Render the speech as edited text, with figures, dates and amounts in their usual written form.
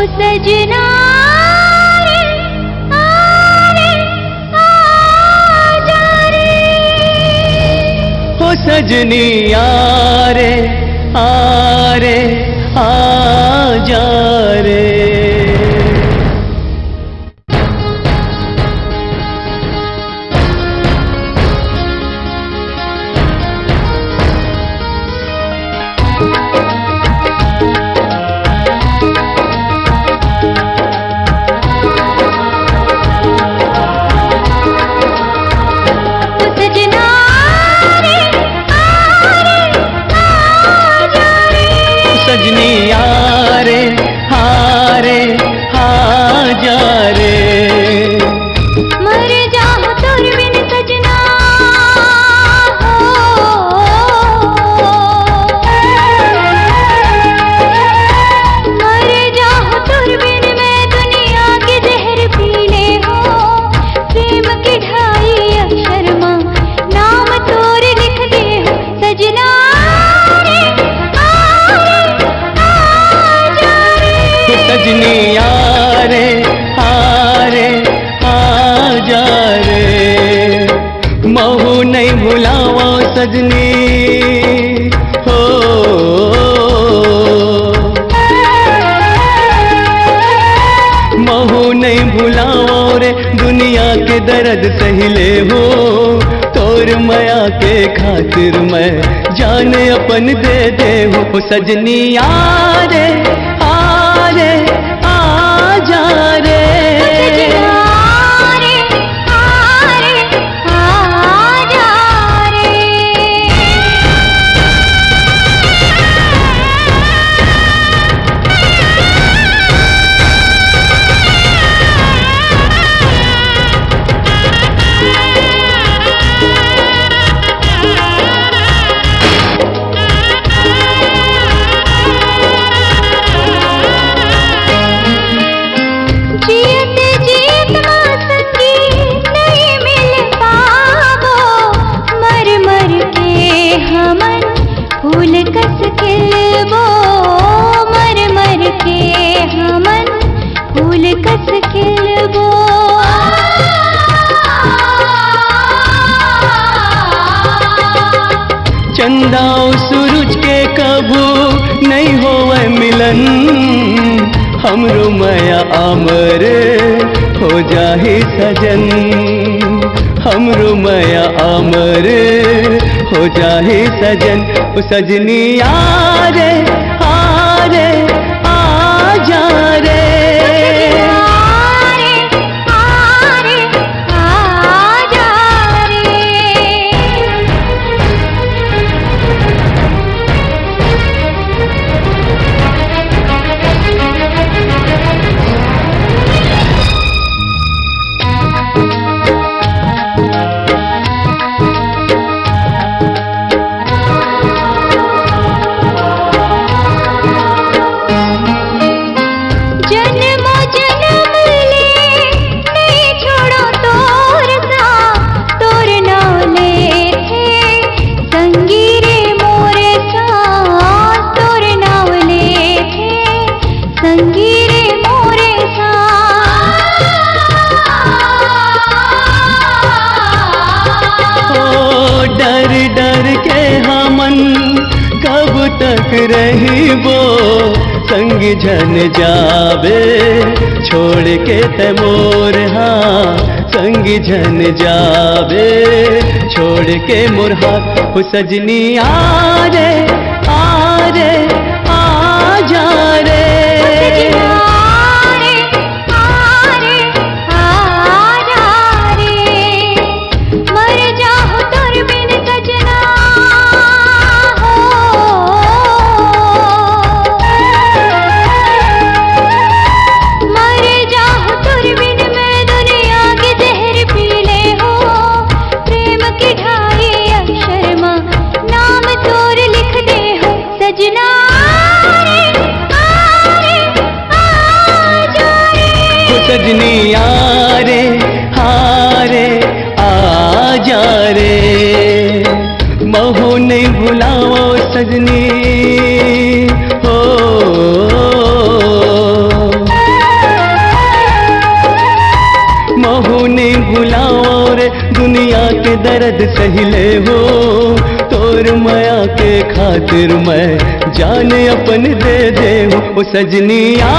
सजना रे आजा रे, हो सजनी यारे आरे आजा रे। सजनी यारे हारे आजा रे, मर जाऊं तोर बिन सजना मर जाऊं तोर बिन मैं दुनिया के जहर पी ले हो, प्रेम की ढाई अक्षर मां नाम तोर लिख दे हो सजना रे, सजनी यारे हारे आजा रे। महू नहीं भुलावा सजनी हो, महू नहीं भुलावा रे, दुनिया के दर्द सहिले हो, तोर माया के खातिर मैं जान अपन दे दे हो। सजनी यारे आरे आजा रे, फूल कस खिलबो मर मर के हमन फूल कस खिलबो। चंदा सूरज के कबू नहीं होवे मिलन, हमरो माया अमर हो जाहि सजन, हमरो माया अमर हो जाहे सजन। ओ सजनी यारे आरे आजा रे, तक रही वो संग जन जावे छोड़ के ते मोर, हाँ संग जन जावे छोड़ के मोर हाथ। हो सजनी आरे आरे आजा रे, नाम तोर लिख दे हो सजना रे। के दर्द सहिले हो, तोर माया के खातिर मैं जान अपन दे दे हो। ओ सजनिया